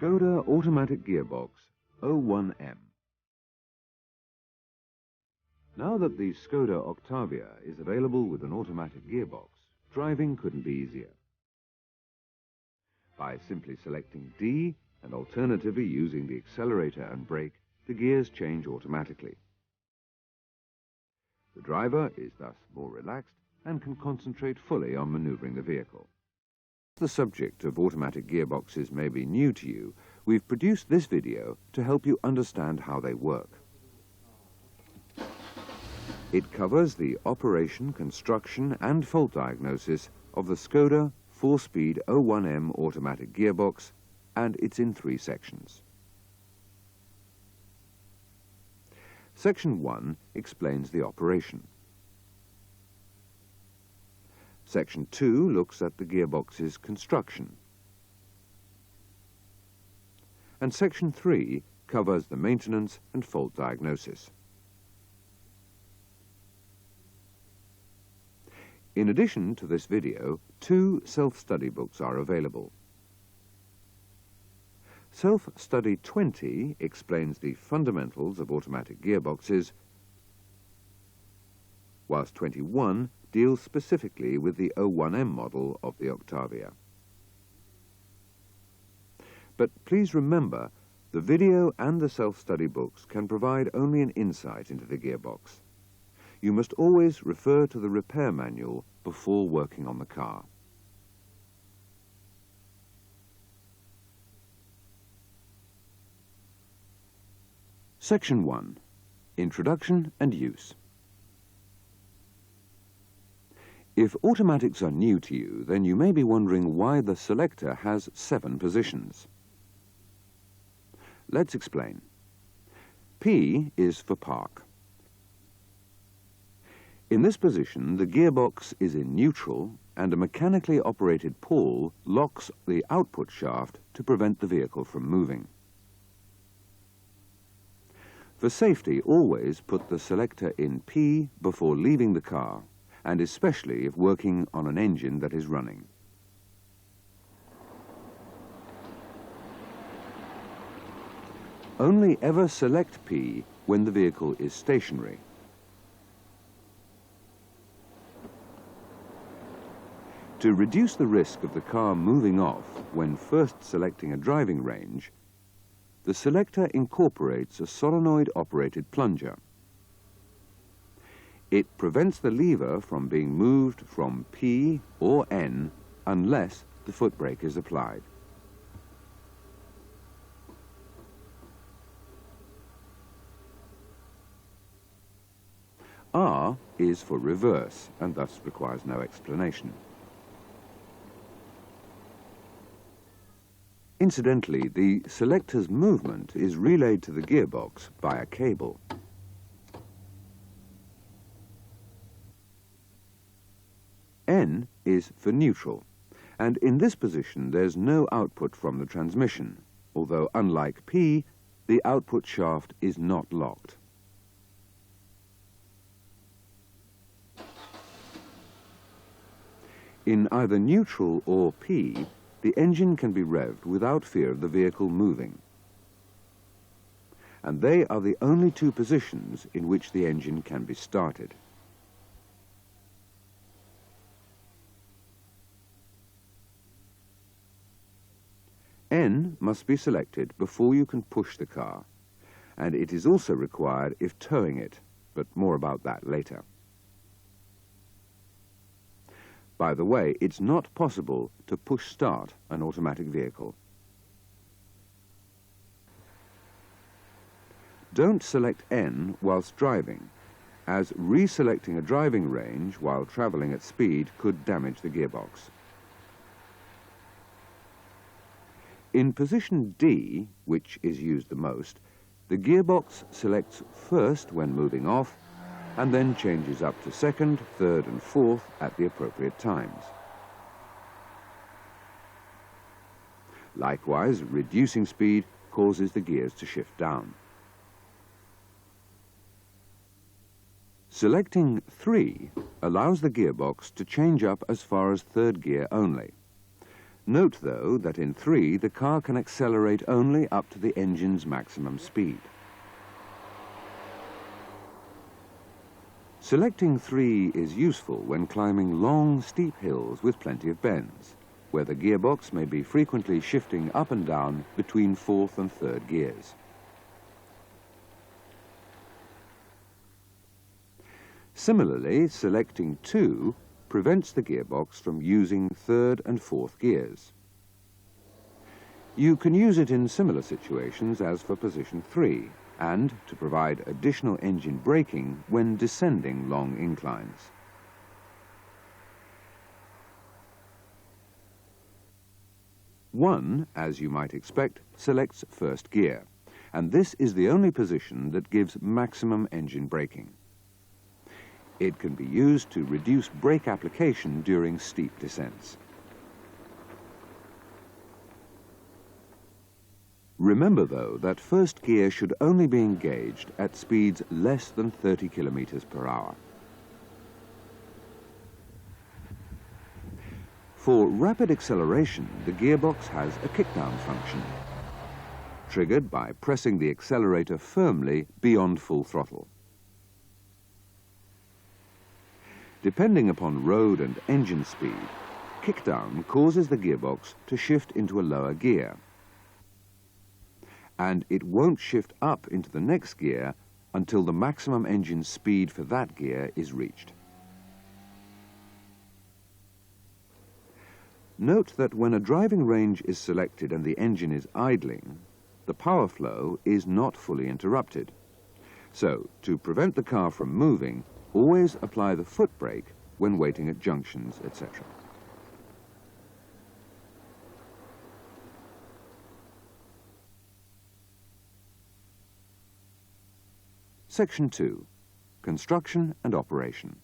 Skoda Automatic Gearbox 01M. Now that the Skoda Octavia is available with an automatic gearbox, driving couldn't be easier. By simply selecting D and alternatively using the accelerator and brake, the gears change automatically. The driver is thus more relaxed and can concentrate fully on maneuvering the vehicle. If the subject of automatic gearboxes may be new to you, we've produced this video to help you understand how they work. It covers the operation, construction and fault diagnosis of the Skoda 4-speed 01M automatic gearbox, and it's in 3 sections. Section 1 explains the operation. Section 2 looks at the gearbox's construction. And Section 3 covers the maintenance and fault diagnosis. In addition to this video, 2 self-study books are available. Self-Study 20 explains the fundamentals of automatic gearboxes, whilst 21 deals specifically with the 01M model of the Octavia. But please remember, the video and the self-study books can provide only an insight into the gearbox. You must always refer to the repair manual before working on the car. Section 1. Introduction and Use. If automatics are new to you, then you may be wondering why the selector has 7 positions. Let's explain. P is for park. In this position, the gearbox is in neutral and a mechanically operated pawl locks the output shaft to prevent the vehicle from moving. For safety, always put the selector in P before leaving the car, and especially if working on an engine that is running. Only ever select P when the vehicle is stationary. To reduce the risk of the car moving off when first selecting a driving range, the selector incorporates a solenoid-operated plunger. It prevents the lever from being moved from P or N unless the foot brake is applied. R is for reverse and thus requires no explanation. Incidentally, the selector's movement is relayed to the gearbox by a cable. N is for neutral, and in this position there's no output from the transmission, although unlike P, the output shaft is not locked. In either neutral or P, the engine can be revved without fear of the vehicle moving. And they are the only 2 positions in which the engine can be started. N must be selected before you can push the car, and it is also required if towing it, but more about that later. By the way, it's not possible to push start an automatic vehicle. Don't select N whilst driving, as reselecting a driving range while travelling at speed could damage the gearbox. In position D, which is used the most, the gearbox selects first when moving off, and then changes up to 2nd, 3rd and 4th at the appropriate times. Likewise, reducing speed causes the gears to shift down. Selecting 3 allows the gearbox to change up as far as 3rd gear only. Note, though, that in 3 the car can accelerate only up to the engine's maximum speed. Selecting 3 is useful when climbing long, steep hills with plenty of bends, where the gearbox may be frequently shifting up and down between 4th and 3rd gears. Similarly, selecting 2 prevents the gearbox from using 3rd and 4th gears. You can use it in similar situations as for position 3, and to provide additional engine braking when descending long inclines. One, as you might expect, selects 1st gear, and this is the only position that gives maximum engine braking. It can be used to reduce brake application during steep descents. Remember, though, that 1st gear should only be engaged at speeds less than 30 kilometers per hour. For rapid acceleration, the gearbox has a kickdown function, triggered by pressing the accelerator firmly beyond full throttle. Depending upon road and engine speed, kickdown causes the gearbox to shift into a lower gear, and it won't shift up into the next gear until the maximum engine speed for that gear is reached. Note that when a driving range is selected and the engine is idling, the power flow is not fully interrupted. So, to prevent the car from moving, always apply the foot brake when waiting at junctions, etc. Section 2. Construction and Operation.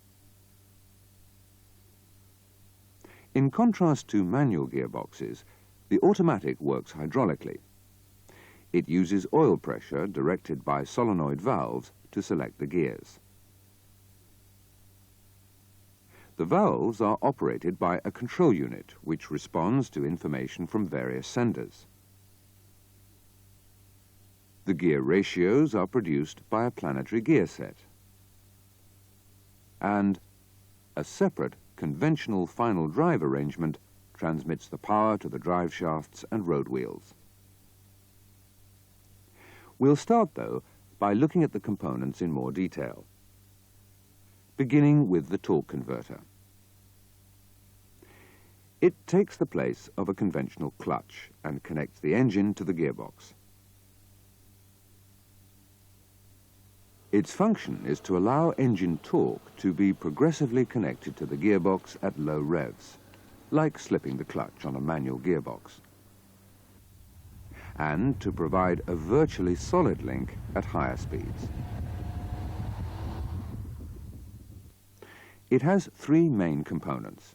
In contrast to manual gearboxes, the automatic works hydraulically. It uses oil pressure directed by solenoid valves to select the gears. The valves are operated by a control unit which responds to information from various senders. The gear ratios are produced by a planetary gear set, and a separate conventional final drive arrangement transmits the power to the drive shafts and road wheels. We'll start, though, by looking at the components in more detail, beginning with the torque converter. It takes the place of a conventional clutch and connects the engine to the gearbox. Its function is to allow engine torque to be progressively connected to the gearbox at low revs, like slipping the clutch on a manual gearbox, and to provide a virtually solid link at higher speeds. It has 3 main components: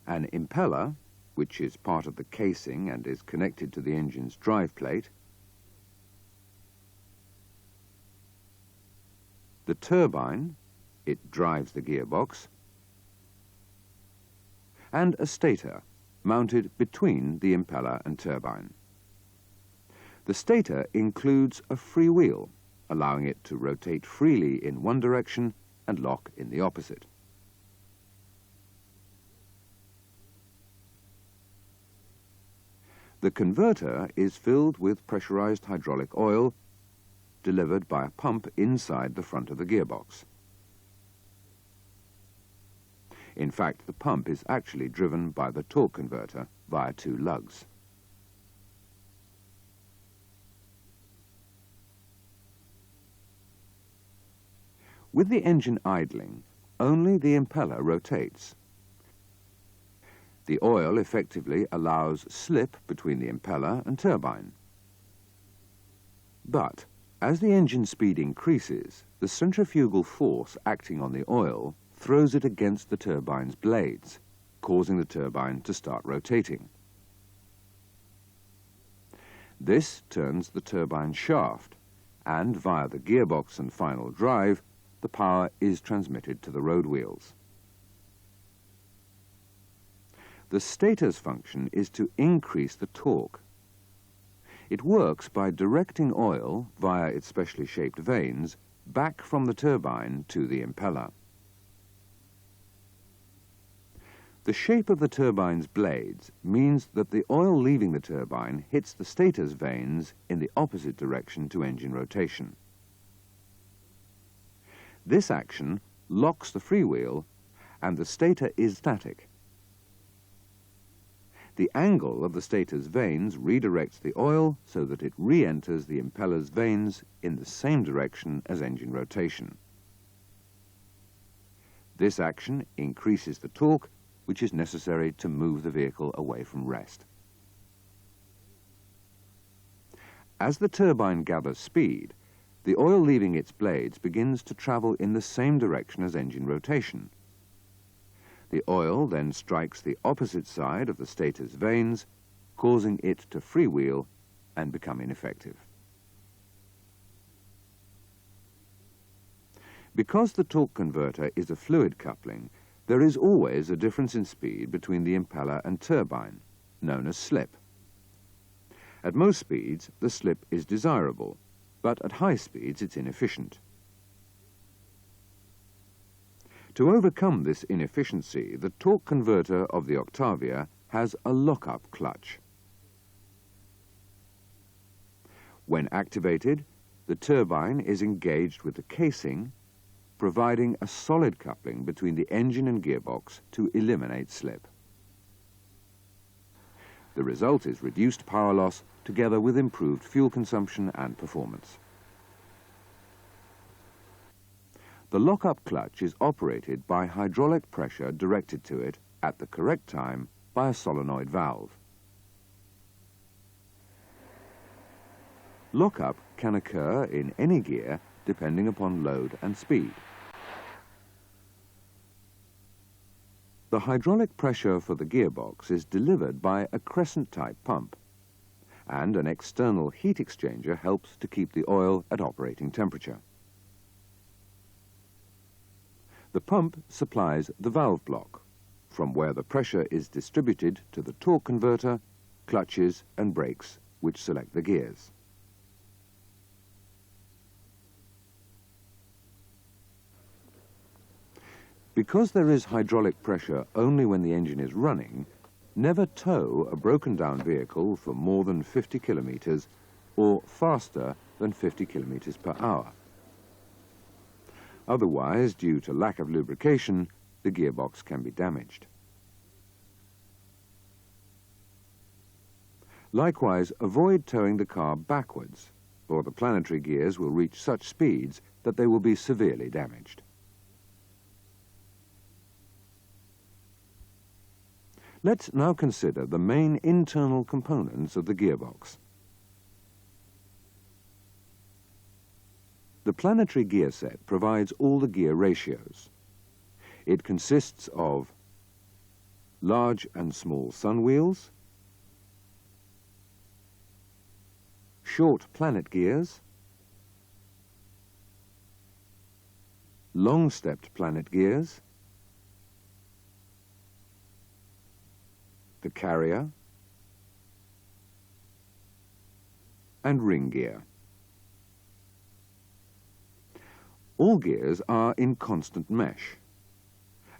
an impeller, which is part of the casing and is connected to the engine's drive plate, the turbine, it drives the gearbox, and a stator, mounted between the impeller and turbine. The stator includes a free wheel, allowing it to rotate freely in one direction and lock in the opposite. The converter is filled with pressurized hydraulic oil delivered by a pump inside the front of the gearbox. In fact, the pump is actually driven by the torque converter via 2 lugs. With the engine idling, only the impeller rotates. The oil effectively allows slip between the impeller and turbine. But as the engine speed increases, the centrifugal force acting on the oil throws it against the turbine's blades, causing the turbine to start rotating. This turns the turbine shaft, and via the gearbox and final drive, the power is transmitted to the road wheels. The stator's function is to increase the torque. It works by directing oil via its specially shaped vanes back from the turbine to the impeller. The shape of the turbine's blades means that the oil leaving the turbine hits the stator's vanes in the opposite direction to engine rotation. This action locks the freewheel and the stator is static. The angle of the stator's vanes redirects the oil so that it re-enters the impeller's vanes in the same direction as engine rotation. This action increases the torque, which is necessary to move the vehicle away from rest. As the turbine gathers speed, the oil leaving its blades begins to travel in the same direction as engine rotation. The oil then strikes the opposite side of the stator's vanes, causing it to freewheel and become ineffective. Because the torque converter is a fluid coupling, there is always a difference in speed between the impeller and turbine, known as slip. At most speeds, the slip is desirable, but at high speeds it's inefficient. To overcome this inefficiency, the torque converter of the Octavia has a lock-up clutch. When activated, the turbine is engaged with the casing, providing a solid coupling between the engine and gearbox to eliminate slip. The result is reduced power loss together with improved fuel consumption and performance. The lock-up clutch is operated by hydraulic pressure directed to it at the correct time by a solenoid valve. Lock-up can occur in any gear depending upon load and speed. The hydraulic pressure for the gearbox is delivered by a crescent-type pump, and an external heat exchanger helps to keep the oil at operating temperature. The pump supplies the valve block, from where the pressure is distributed to the torque converter, clutches and brakes, which select the gears. Because there is hydraulic pressure only when the engine is running, never tow a broken-down vehicle for more than 50 kilometers or faster than 50 kilometers per hour. Otherwise, due to lack of lubrication, the gearbox can be damaged. Likewise, avoid towing the car backwards, or the planetary gears will reach such speeds that they will be severely damaged. Let's now consider the main internal components of the gearbox. The planetary gear set provides all the gear ratios. It consists of large and small sun wheels, short planet gears, long-stepped planet gears, the carrier, and ring gear. All gears are in constant mesh,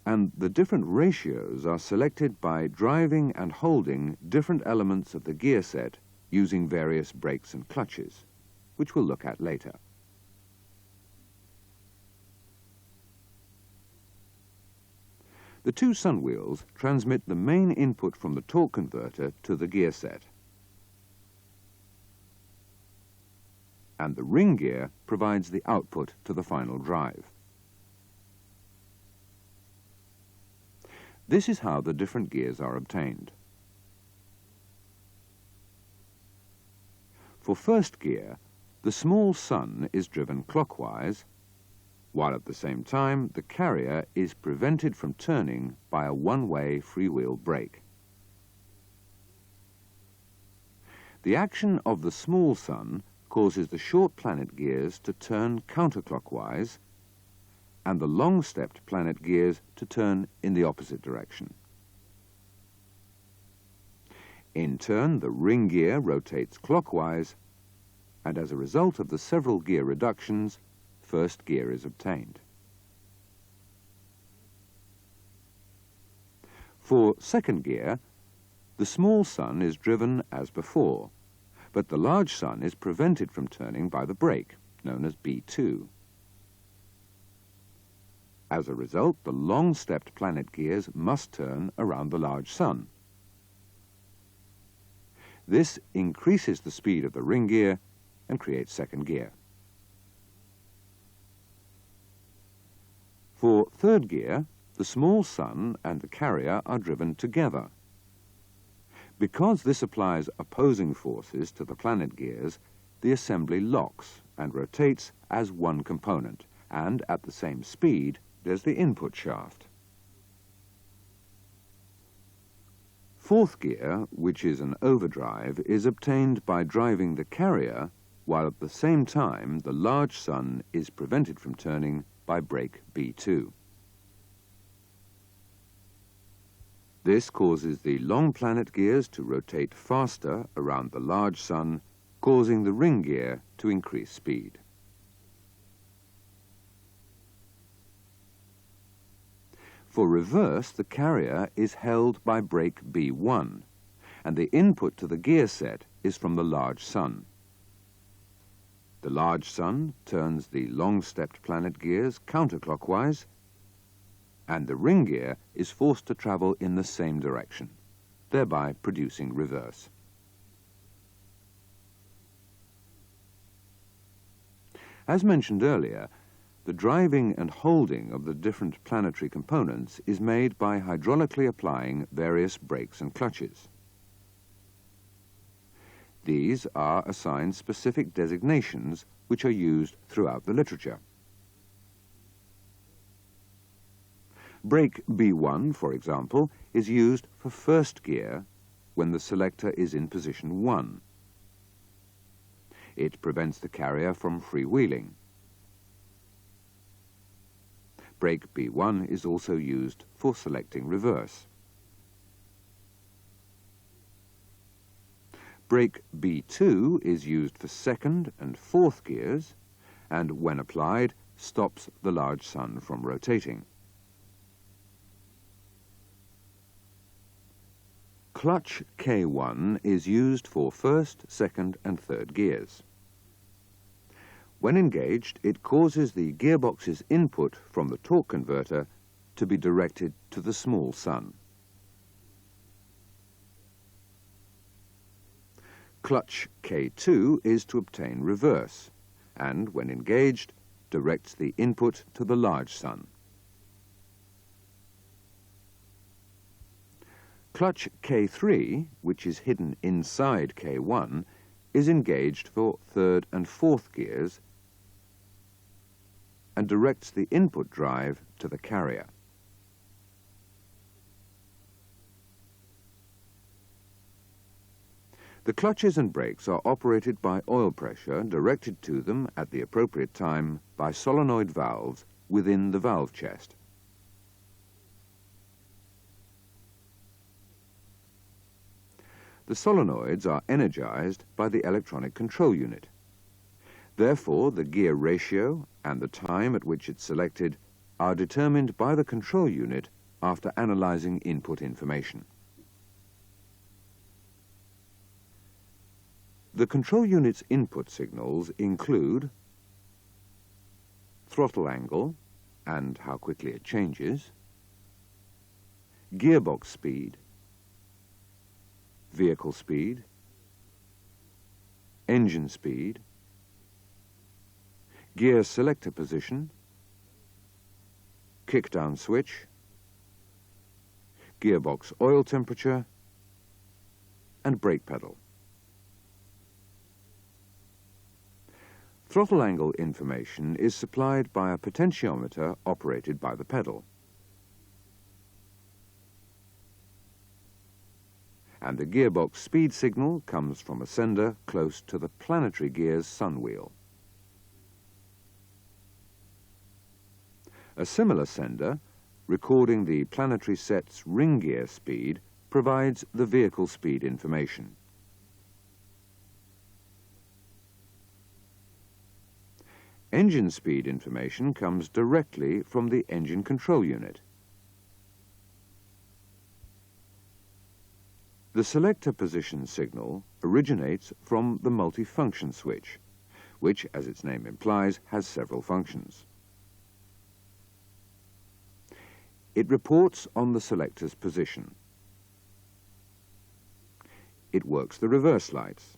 and the different ratios are selected by driving and holding different elements of the gear set using various brakes and clutches, which we'll look at later. The two sun wheels transmit the main input from the torque converter to the gear set, and the ring gear provides the output to the final drive. This is how the different gears are obtained. For first gear, the small sun is driven clockwise, while at the same time the carrier is prevented from turning by a one-way freewheel brake. The action of the small sun causes the short planet gears to turn counterclockwise and the long-stepped planet gears to turn in the opposite direction. In turn, the ring gear rotates clockwise, and as a result of the several gear reductions, first gear is obtained. For second gear, the small sun is driven as before, but the large sun is prevented from turning by the brake, known as B2. As a result, the long-stepped planet gears must turn around the large sun. This increases the speed of the ring gear and creates second gear. For third gear, the small sun and the carrier are driven together. Because this applies opposing forces to the planet gears, the assembly locks and rotates as one component, and at the same speed as the input shaft. Fourth gear, which is an overdrive, is obtained by driving the carrier, while at the same time the large sun is prevented from turning by brake B2. This causes the long planet gears to rotate faster around the large sun, causing the ring gear to increase speed. For reverse, the carrier is held by brake B1, and the input to the gear set is from the large sun. The large sun turns the long-stepped planet gears counterclockwise, and the ring gear is forced to travel in the same direction, thereby producing reverse. As mentioned earlier, the driving and holding of the different planetary components is made by hydraulically applying various brakes and clutches. These are assigned specific designations which are used throughout the literature. Brake B1, for example, is used for first gear when the selector is in position 1. It prevents the carrier from freewheeling. Brake B1 is also used for selecting reverse. Brake B2 is used for second and fourth gears, and when applied, stops the large sun from rotating. Clutch K1 is used for first, second and third gears. When engaged, it causes the gearbox's input from the torque converter to be directed to the small sun. Clutch K2 is to obtain reverse, and when engaged, directs the input to the large sun. Clutch K3, which is hidden inside K1, is engaged for third and fourth gears and directs the input drive to the carrier. The clutches and brakes are operated by oil pressure directed to them at the appropriate time by solenoid valves within the valve chest. The solenoids are energized by the electronic control unit. Therefore, the gear ratio and the time at which it's selected are determined by the control unit after analyzing input information. The control unit's input signals include throttle angle and how quickly it changes, gearbox speed, vehicle speed, engine speed, gear selector position, kickdown switch, gearbox oil temperature, and brake pedal. Throttle angle information is supplied by a potentiometer operated by the pedal. And the gearbox speed signal comes from a sender close to the planetary gear's sun wheel. A similar sender, recording the planetary set's ring gear speed, provides the vehicle speed information. Engine speed information comes directly from the engine control unit. The selector position signal originates from the multifunction switch, which, as its name implies, has several functions. It reports on the selector's position. It works the reverse lights.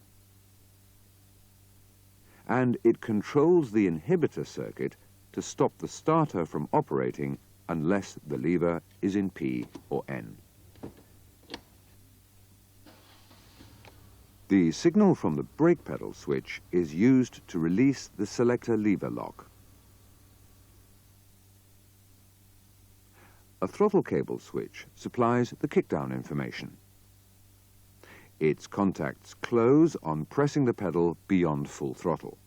And it controls the inhibitor circuit to stop the starter from operating unless the lever is in P or N. The signal from the brake pedal switch is used to release the selector lever lock. A throttle cable switch supplies the kickdown information. Its contacts close on pressing the pedal beyond full throttle.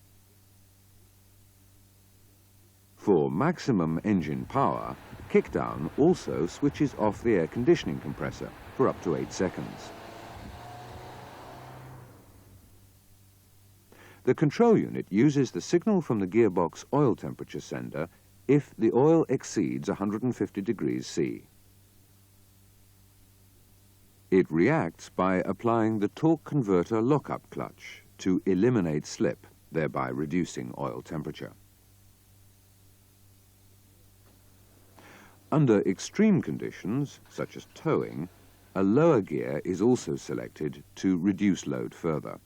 For maximum engine power, kickdown also switches off the air conditioning compressor for up to 8 seconds. The control unit uses the signal from the gearbox oil temperature sender if the oil exceeds 150 degrees C. It reacts by applying the torque converter lockup clutch to eliminate slip, thereby reducing oil temperature. Under extreme conditions, such as towing, a lower gear is also selected to reduce load further.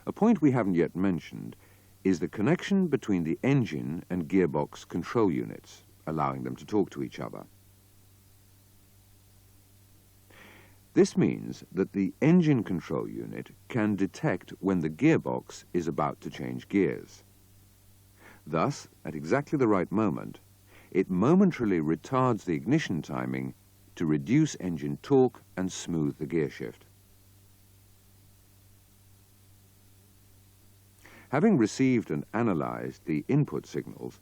A point we haven't yet mentioned is the connection between the engine and gearbox control units, allowing them to talk to each other. This means that the engine control unit can detect when the gearbox is about to change gears. Thus, at exactly the right moment, it momentarily retards the ignition timing to reduce engine torque and smooth the gear shift. Having received and analyzed the input signals,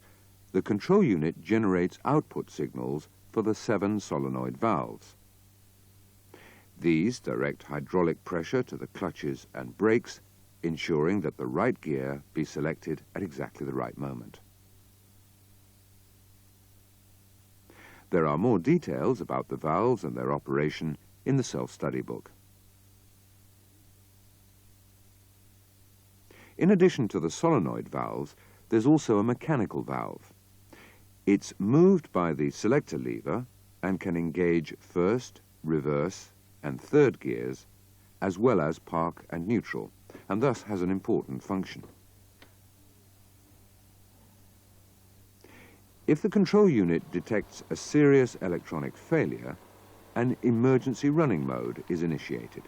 the control unit generates output signals for the 7 solenoid valves. These direct hydraulic pressure to the clutches and brakes, ensuring that the right gear be selected at exactly the right moment. There are more details about the valves and their operation in the self-study book. In addition to the solenoid valves, there's also a mechanical valve. It's moved by the selector lever and can engage first, reverse, and third gears, as well as park and neutral, and thus has an important function. If the control unit detects a serious electronic failure, an emergency running mode is initiated.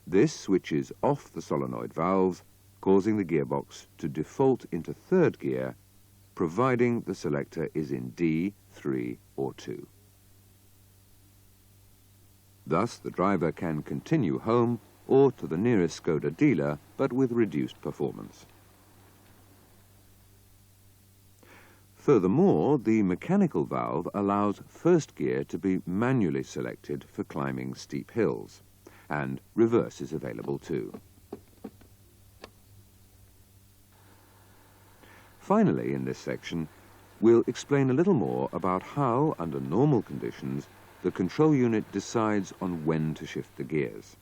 This switches off the solenoid valves, causing the gearbox to default into third gear, providing the selector is in D, 3, or 2. Thus, the driver can continue home or to the nearest Skoda dealer, but with reduced performance. Furthermore, the mechanical valve allows first gear to be manually selected for climbing steep hills, and reverse is available too. Finally, in this section, we'll explain a little more about how, under normal conditions, the control unit decides on when to shift the gears.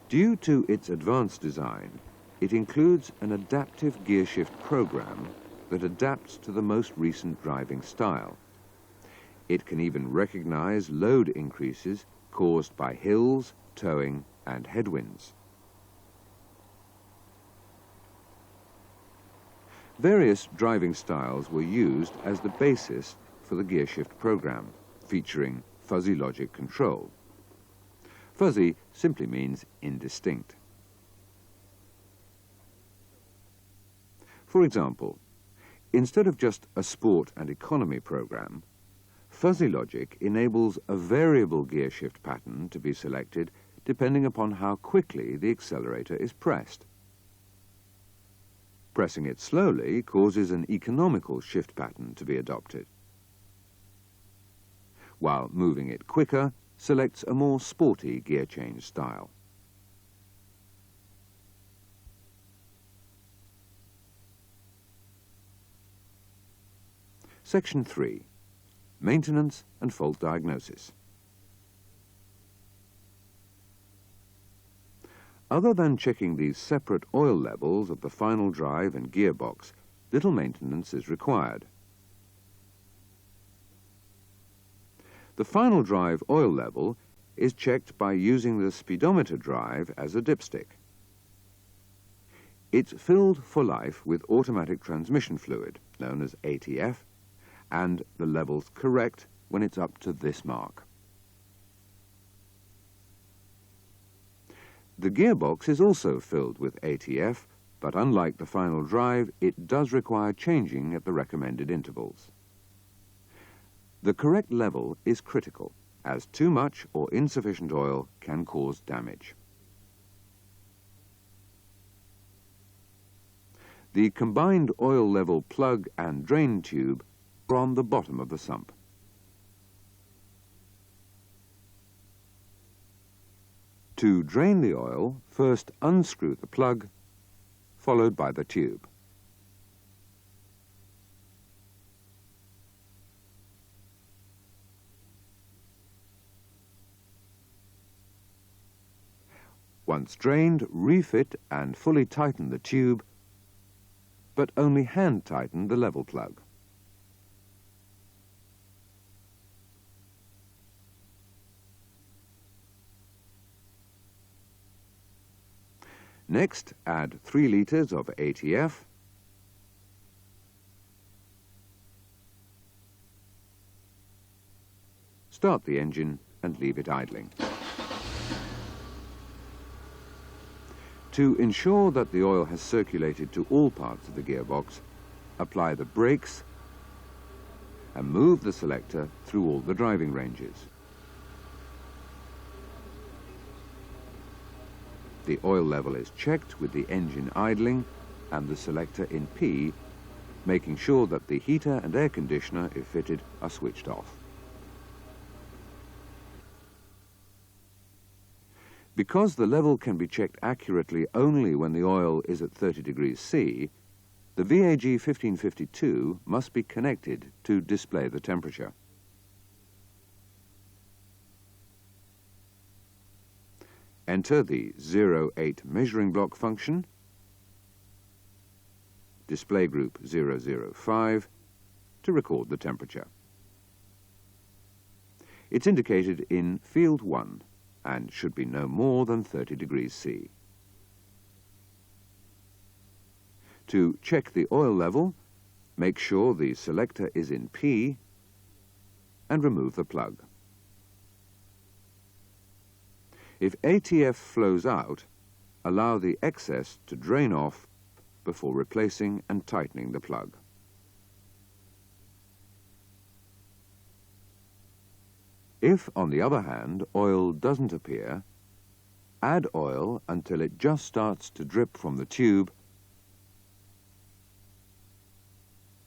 Due to its advanced design, it includes an adaptive gear shift program that adapts to the most recent driving style. It can even recognize load increases caused by hills, towing, and headwinds. Various driving styles were used as the basis for the gear shift program, featuring fuzzy logic control. Fuzzy simply means indistinct. For example, instead of just a sport and economy program, fuzzy logic enables a variable gear shift pattern to be selected depending upon how quickly the accelerator is pressed. Pressing it slowly causes an economical shift pattern to be adopted, while moving it quicker selects a more sporty gear change style. Section 3. Maintenance and fault diagnosis. Other than checking these separate oil levels of the final drive and gearbox, little maintenance is required. The final drive oil level is checked by using the speedometer drive as a dipstick. It's filled for life with automatic transmission fluid, known as ATF, and the level's correct when it's up to this mark. The gearbox is also filled with ATF, but unlike the final drive, it does require changing at the recommended intervals. The correct level is critical, as too much or insufficient oil can cause damage. The combined oil level plug and drain tube are on the bottom of the sump. To drain the oil, first unscrew the plug, followed by the tube. Once drained, refit and fully tighten the tube, but only hand tighten the level plug. Next, add 3 litres of ATF, start the engine and leave it idling. To ensure that the oil has circulated to all parts of the gearbox, apply the brakes and move the selector through all the driving ranges. The oil level is checked with the engine idling and the selector in P, making sure that the heater and air conditioner, if fitted, are switched off. Because the level can be checked accurately only when the oil is at 30 degrees C, the VAG 1552 must be connected to display the temperature. Enter the 08 measuring block function, display group 005, to record the temperature. It's indicated in field 1 and should be no more than 30 degrees C. To check the oil level, make sure the selector is in P and remove the plug. If ATF flows out, allow the excess to drain off before replacing and tightening the plug. If, on the other hand, oil doesn't appear, add oil until it just starts to drip from the tube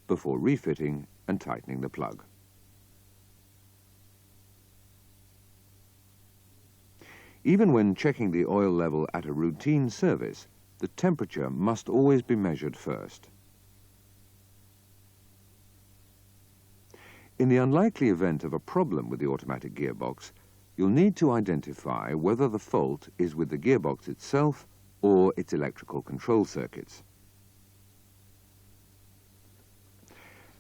before refitting and tightening the plug. Even when checking the oil level at a routine service, the temperature must always be measured first. In the unlikely event of a problem with the automatic gearbox, you'll need to identify whether the fault is with the gearbox itself or its electrical control circuits.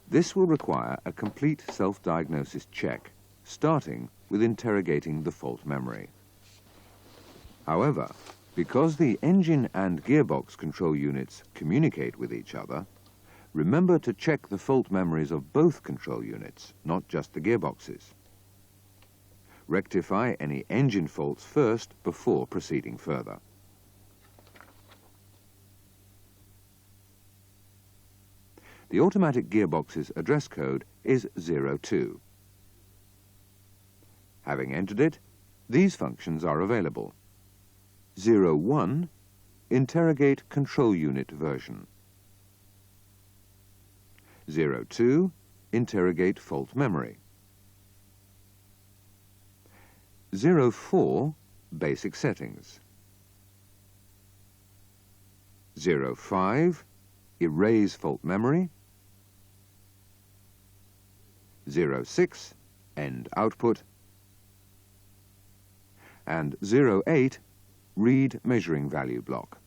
This will require a complete self-diagnosis check, starting with interrogating the fault memory. However, because the engine and gearbox control units communicate with each other, remember to check the fault memories of both control units, not just the gearboxes. Rectify any engine faults first before proceeding further. The automatic gearbox's address code is 02. Having entered it, these functions are available. 01, interrogate control unit version. 02, interrogate fault memory. 04, basic settings. 05, erase fault memory. 06, end output. And 08, read measuring value block.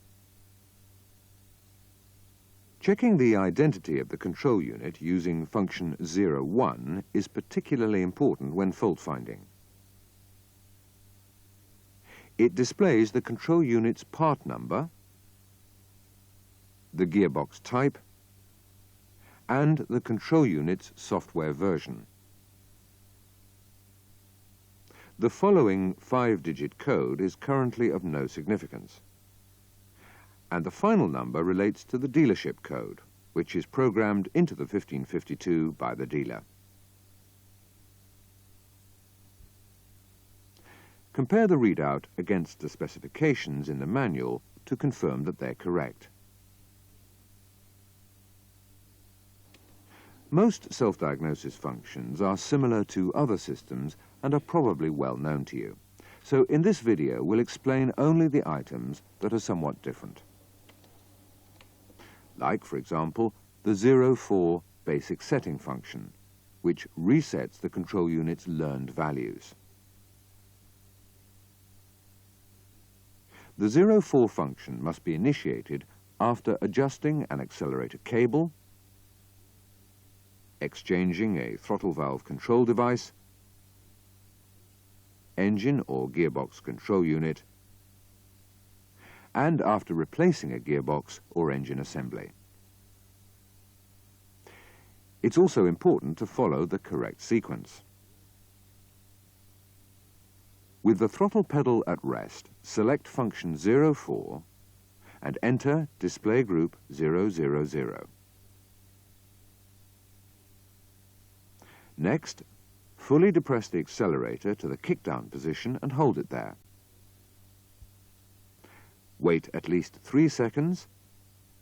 Checking the identity of the control unit using function 01 is particularly important when fault finding. It displays the control unit's part number, the gearbox type, and the control unit's software version. The following 5-digit code is currently of no significance, and the final number relates to the dealership code, which is programmed into the 1552 by the dealer. Compare the readout against the specifications in the manual to confirm that they're correct. Most self-diagnosis functions are similar to other systems and are probably well known to you. So in this video, we'll explain only the items that are somewhat different. Like, for example, the 04 basic setting function, which resets the control unit's learned values. The 04 function must be initiated after adjusting an accelerator cable, exchanging a throttle valve control device, engine or gearbox control unit, and after replacing a gearbox or engine assembly. It's also important to follow the correct sequence. With the throttle pedal at rest, select function 04 and enter display group 000. Next, fully depress the accelerator to the kickdown position and hold it there. Wait at least 3 seconds,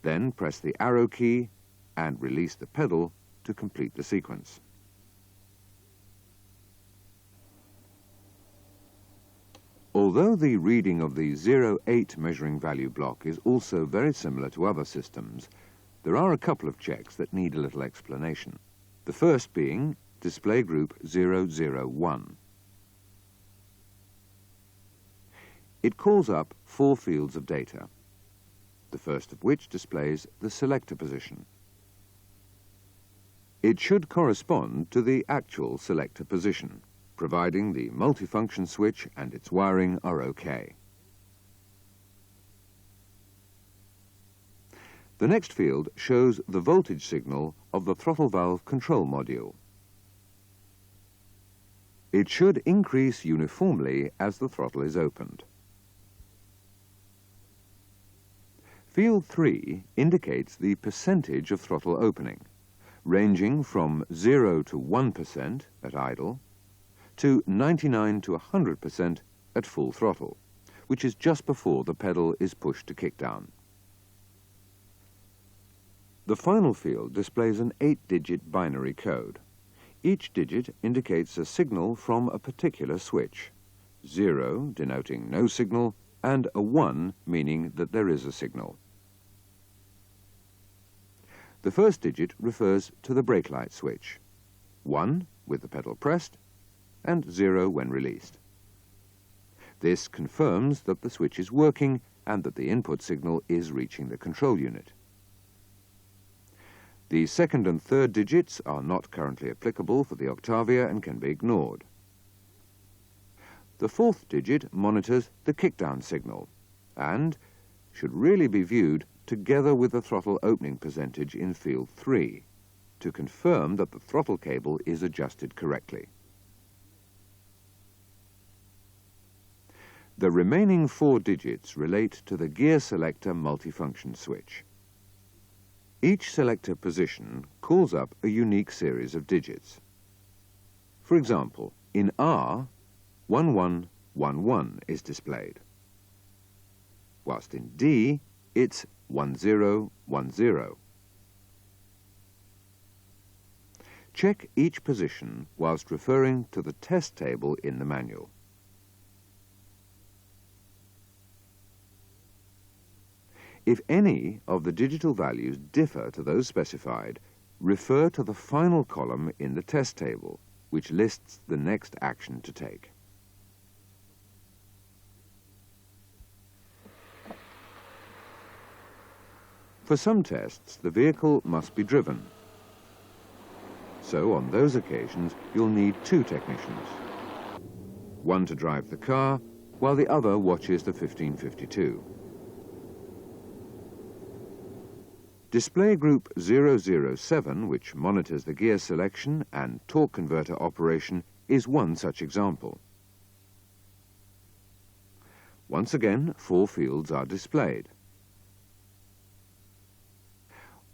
then press the arrow key and release the pedal to complete the sequence. Although the reading of the 08 measuring value block is also very similar to other systems, there are a couple of checks that need a little explanation. The first being display group 001. It calls up 4 fields of data, the first of which displays the selector position. It should correspond to the actual selector position, providing the multifunction switch and its wiring are okay. The next field shows the voltage signal of the throttle valve control module. It should increase uniformly as the throttle is opened. Field 3 indicates the percentage of throttle opening, ranging from 0 to 1% at idle, to 99 to 100% at full throttle, which is just before the pedal is pushed to kickdown. The final field displays an 8-digit binary code. Each digit indicates a signal from a particular switch, 0 denoting no signal, and a 1 meaning that there is a signal. The first digit refers to the brake light switch, 1 with the pedal pressed, and 0 when released. This confirms that the switch is working and that the input signal is reaching the control unit. The second and third digits are not currently applicable for the Octavia and can be ignored. The fourth digit monitors the kickdown signal and should really be viewed together with the throttle opening percentage in field 3 to confirm that the throttle cable is adjusted correctly. The remaining 4 digits relate to the gear selector multifunction switch. Each selector position calls up a unique series of digits. For example, in R, 1111 is displayed, whilst in D, it's 1010. Check each position whilst referring to the test table in the manual. If any of the digital values differ to those specified, refer to the final column in the test table, which lists the next action to take. For some tests, the vehicle must be driven. So on those occasions, you'll need two technicians. One to drive the car, while the other watches the 1552. Display group 007, which monitors the gear selection and torque converter operation, is one such example. Once again, 4 fields are displayed.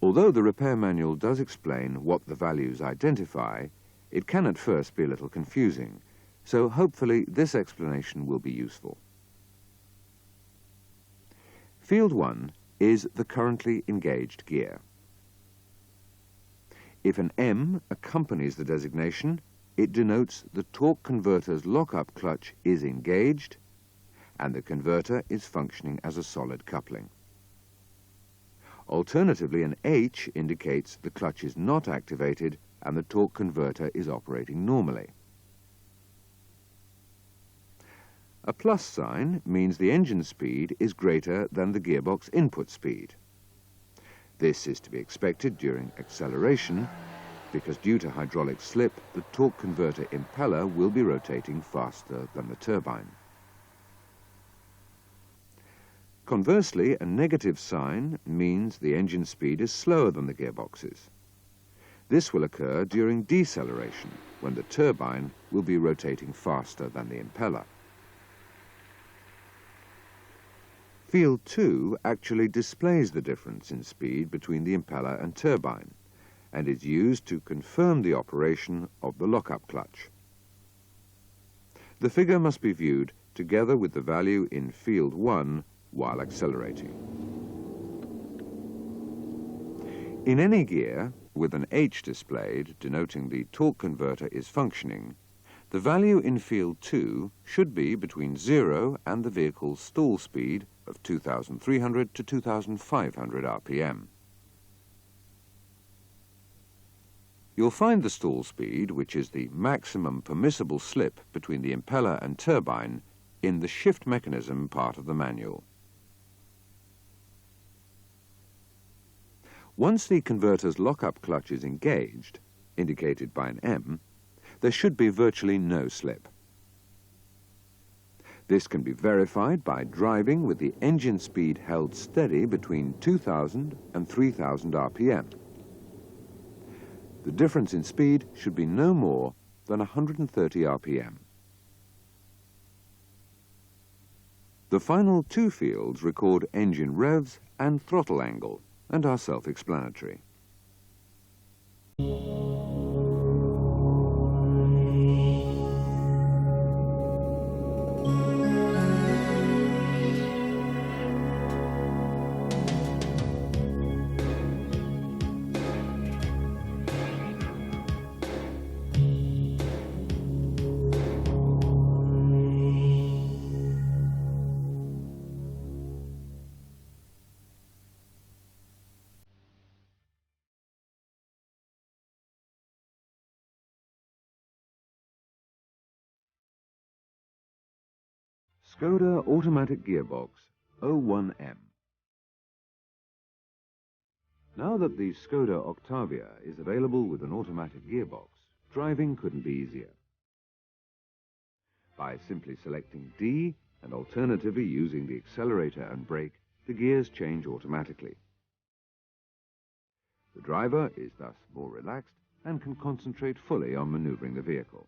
Although the repair manual does explain what the values identify, it can at first be a little confusing, so hopefully this explanation will be useful. Field 1 is the currently engaged gear. If an M accompanies the designation, it denotes the torque converter's lock-up clutch is engaged and the converter is functioning as a solid coupling. Alternatively, an H indicates the clutch is not activated and the torque converter is operating normally. A plus sign means the engine speed is greater than the gearbox input speed. This is to be expected during acceleration because due to hydraulic slip, the torque converter impeller will be rotating faster than the turbine. Conversely, a negative sign means the engine speed is slower than the gearbox's. This will occur during deceleration, when the turbine will be rotating faster than the impeller. Field 2 actually displays the difference in speed between the impeller and turbine, and is used to confirm the operation of the lock-up clutch. The figure must be viewed together with the value in Field 1 while accelerating. In any gear, with an H displayed denoting the torque converter is functioning, the value in Field 2 should be between 0 and the vehicle's stall speed of 2,300 to 2,500 RPM. You'll find the stall speed, which is the maximum permissible slip between the impeller and turbine, in the shift mechanism part of the manual. Once the converter's lock-up clutch is engaged, indicated by an M, there should be virtually no slip. This can be verified by driving with the engine speed held steady between 2,000 and 3,000 RPM. The difference in speed should be no more than 130 RPM. The final 2 fields record engine revs and throttle angle and are self-explanatory. Skoda Automatic Gearbox 01M. Now that the Skoda Octavia is available with an automatic gearbox, driving couldn't be easier. By simply selecting D and alternatively using the accelerator and brake, the gears change automatically. The driver is thus more relaxed and can concentrate fully on maneuvering the vehicle.